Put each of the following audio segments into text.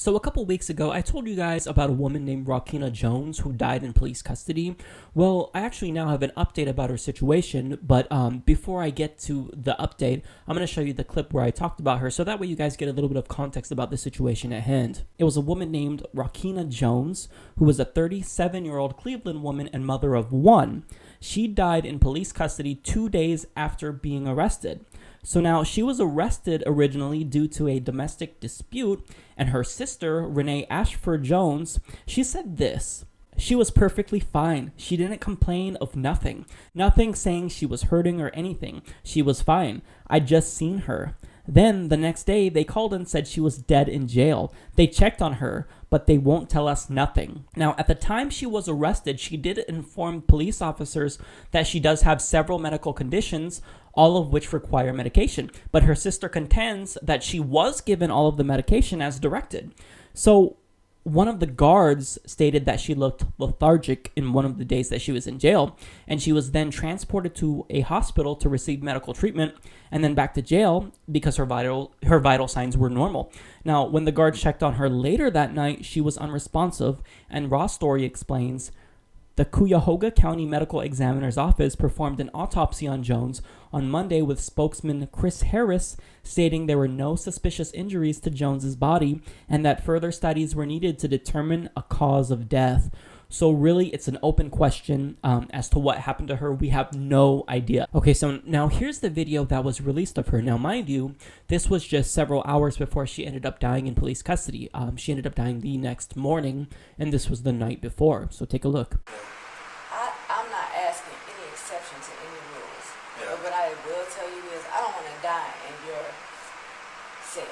So a couple weeks ago, I told you guys about a woman named Ralkina Jones who died in police custody. Well, I actually now have an update about her situation, but before I get to the update, I'm going to show you the clip where I talked about her, so that way you guys get a little bit of context about the situation at hand. It was a woman named Ralkina Jones, who was a 37-year-old Cleveland woman and mother of one. She died in police custody 2 days after being arrested. So now, she was arrested originally due to a domestic dispute, and her sister, Renee Ashford Jones, she said this: "She was perfectly fine. She didn't complain of nothing. Nothing saying she was hurting or anything. She was fine. I just seen her. Then, the next day, they called and said she was dead in jail. They checked on her, but they won't tell us nothing." Now, at the time she was arrested, she did inform police officers that she does have several medical conditions, all of which require medication. But her sister contends that she was given all of the medication as directed. So, one of the guards stated that she looked lethargic in one of the days that she was in jail, and she was then transported to a hospital to receive medical treatment, and then back to jail because her vital signs were normal. Now, when the guard checked on her later that night, she was unresponsive, and Raw Story explains, "The Cuyahoga County Medical Examiner's Office performed an autopsy on Jones on Monday with spokesman Chris Harris stating there were no suspicious injuries to Jones's body and that further studies were needed to determine a cause of death." So really, it's an open question as to what happened to her. We have no idea. Okay, so now here's the video that was released of her. Now, mind you, this was just several hours before she ended up dying in police custody. She ended up dying the next morning, and this was the night before. So take a look. I'm not asking any exception to any rules. Yeah. But what I will tell you is I don't want to die in your cell.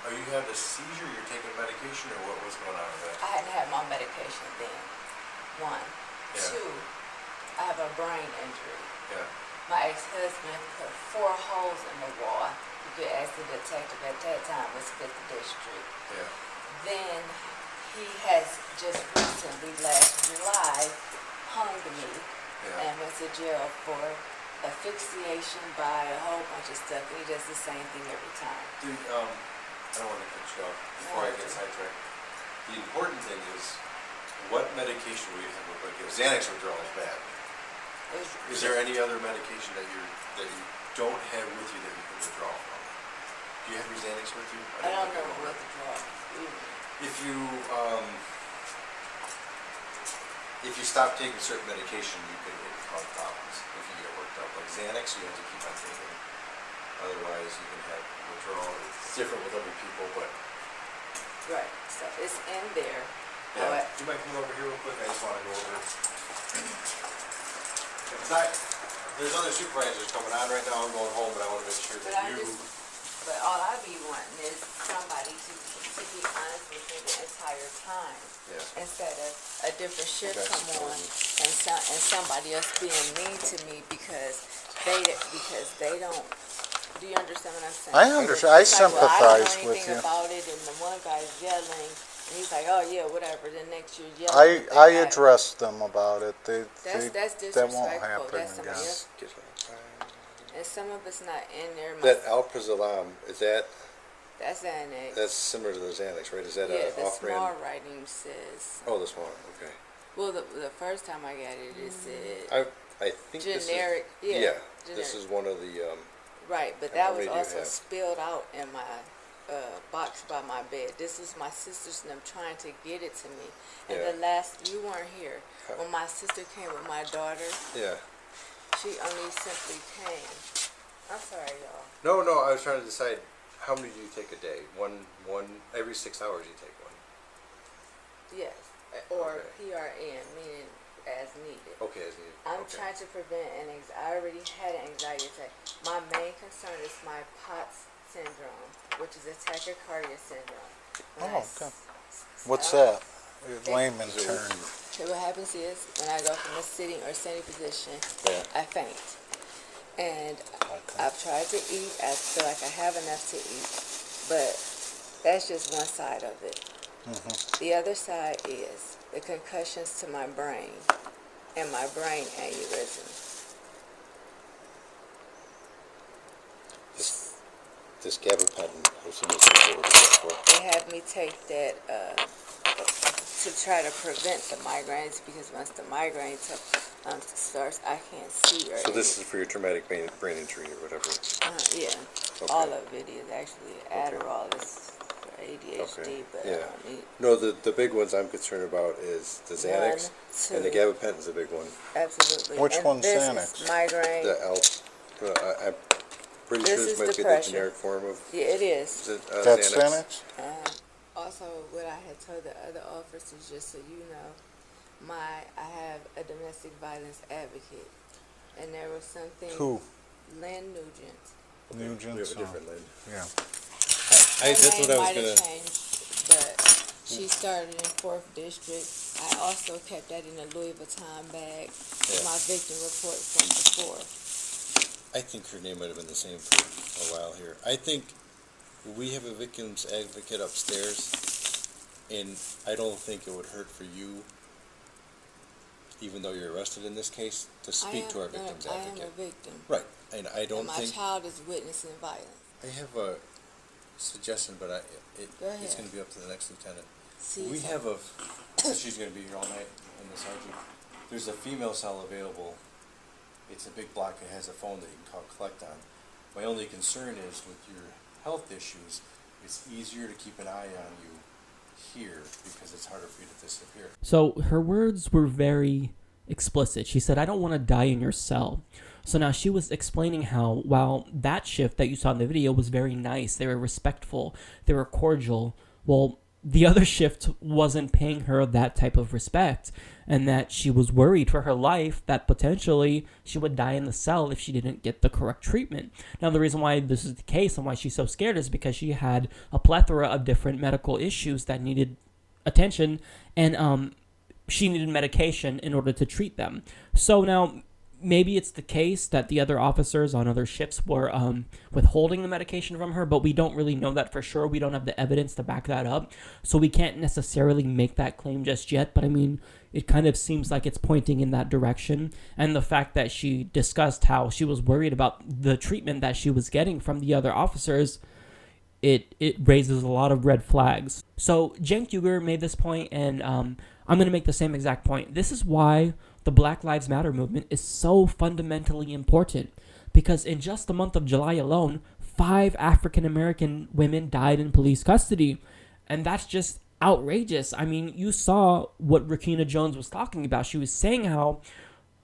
Now you had a seizure, you're taking medication, or what was going on with that? I hadn't had my medication then. One. Yeah. Two, I have a brain injury. Yeah. My ex-husband put 4 holes in the wall. You could ask the detective at that time, was 5th District. Yeah. Then he has just recently, last July, hung me and went to jail for asphyxiation by a whole bunch of stuff. And he does the same thing every time. I don't want to cut you off before I get sidetracked. The important thing is, what medication were you having with you? Xanax withdrawal is bad. Is there any other medication that you don't have with you that you can withdraw from? Do you have your Xanax with you? I don't know what to draw. If you stop taking certain medication, you can cause problems if you get worked up. Like Xanax, you have to keep on taking. Otherwise, you can have withdrawal. It's different with other people, but... Right, so it's in there. Yeah. You might come over here real quick. I just want to go over it. There's other supervisors coming on right now. I'm going home, but I want to make sure that But all I be wanting is somebody to be honest with me the entire time. Yeah. Instead of a different shift come on and somebody else being mean to me because they don't. Do you understand what I'm saying? I understand. I sympathize with you. I don't know anything about it, and the one guy's yelling, and he's like, "Oh yeah, whatever." The next year yelling. I addressed them about it. That's disrespectful. That won't happen that's again. And some of it's not in there. That alprazolam, is that? That's Xanax. That's similar to the Xanax, right? Is that the off-brand? small writing says. Oh, the small. Okay. Well, the first time I got it, it said. I think generic. This is, Generic. This is one of the. Right, but that was also spilled out in my box by my bed. This was my sister's and them trying to get it to me. And you weren't here. When my sister came with my daughter, she only simply came. I'm sorry, y'all. No, I was trying to decide how many do you take a day? One every 6 hours you take one. Yes, or PRN, meaning as needed. Okay, as needed. I'm trying to prevent I already had an anxiety attack. My main concern is my POTS syndrome, which is a tachycardia syndrome. Okay. What's that? Layman's term. What happens is, when I go from a sitting or standing position, I faint. And I've tried to eat. I feel like I have enough to eat. But that's just one side of it. Mm-hmm. The other side is the concussions to my brain and my brain aneurysm. this gabapentin, I've seen this before. They have me take that to try to prevent the migraines, because once the migraine starts, I can't see. So this is for your traumatic brain injury or whatever? Yeah. Okay. All of it is actually Adderall is for ADHD, Okay. but Yeah. I don't need No, the big ones I'm concerned about is the Xanax, 1, 2. and the gabapentin's a big one. Absolutely. Which And one's this Xanax? is migraine. The I'm pretty This sure this is might be the depression. generic form of Yeah, it is. That's Xanax. Xanax? Also, what I had told the other officers, just so you know, I have a domestic violence advocate, and there was something. Who? Lynn Nugent. Nugent? We have a different Lynn. Yeah. That's what I was might gonna. have changed, but she started in 4th District. I also kept that in a Louis Vuitton bag. Yeah. My victim report from before. I think her name might have been the same for a while here. I think we have a victim's advocate upstairs, and I don't think it would hurt for you, even though you're arrested in this case, to speak to our victim's advocate. I am a victim. Right, and I don't And my think. child is witnessing violence. I have a suggestion, but Go ahead. it's going to be up to the next lieutenant. See, We so- have she's going to be here all night, and the sergeant. There's a female cell available. It's a big block. It has a phone that you can call collect on. My only concern is with your health issues, it's easier to keep an eye on you here because it's harder for you to disappear. So her words were very explicit. She said, "I don't want to die in your cell." So now she was explaining how, while that shift that you saw in the video was very nice, they were respectful, they were cordial, well, the other shift wasn't paying her that type of respect, and that she was worried for her life that potentially she would die in the cell if she didn't get the correct treatment. Now, the reason why this is the case and why she's so scared is because she had a plethora of different medical issues that needed attention, and she needed medication in order to treat them. So now, maybe it's the case that the other officers on other ships were withholding the medication from her, but we don't really know that for sure. We don't have the evidence to back that up, so we can't necessarily make that claim just yet. But I mean, it kind of seems like it's pointing in that direction. And the fact that she discussed how she was worried about the treatment that she was getting from the other officers, it raises a lot of red flags. So Cenk Uygur made this point, and I'm going to make the same exact point. This is why the Black Lives Matter movement is so fundamentally important, because in just the month of July alone, 5 African American women died in police custody, and that's just outrageous. I mean, you saw what Ralkina Jones was talking about. She was saying how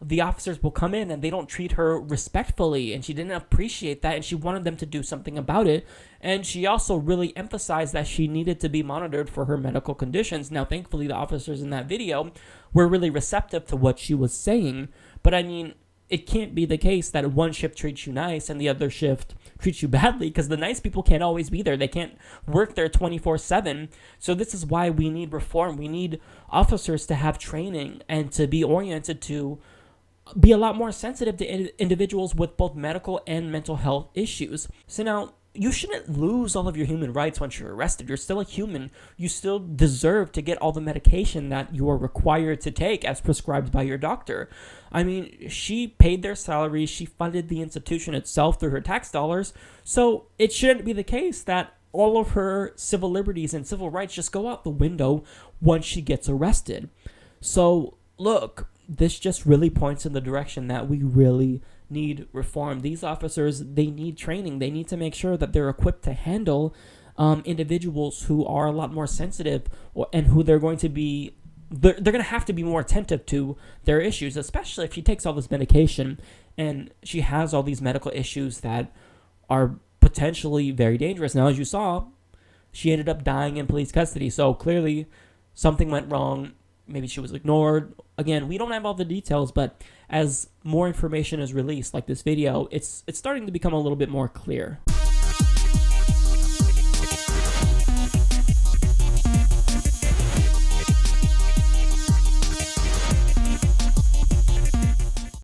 the officers will come in and they don't treat her respectfully, and she didn't appreciate that, and she wanted them to do something about it. And she also really emphasized that she needed to be monitored for her medical conditions. Now, thankfully, the officers in that video were really receptive to what she was saying, but I mean, it can't be the case that one shift treats you nice and the other shift treats you badly, because the nice people can't always be there. They can't work there 24/7. So this is why we need reform. We need officers to have training and to be oriented to be a lot more sensitive to individuals with both medical and mental health issues. So now, you shouldn't lose all of your human rights once you're arrested. You're still a human. You still deserve to get all the medication that you are required to take as prescribed by your doctor. I mean, she paid their salaries. She funded the institution itself through her tax dollars. So it shouldn't be the case that all of her civil liberties and civil rights just go out the window once she gets arrested. So look, this just really points in the direction that we really need reform. These officers, they need training. They need to make sure that they're equipped to handle individuals who are a lot more sensitive, and who they're going to be, they're going to have to be more attentive to their issues, especially if she takes all this medication and she has all these medical issues that are potentially very dangerous. Now, as you saw, she ended up dying in police custody. So clearly something went wrong. Maybe she was ignored. Again, we don't have all the details, but as more information is released, like this video, it's starting to become a little bit more clear.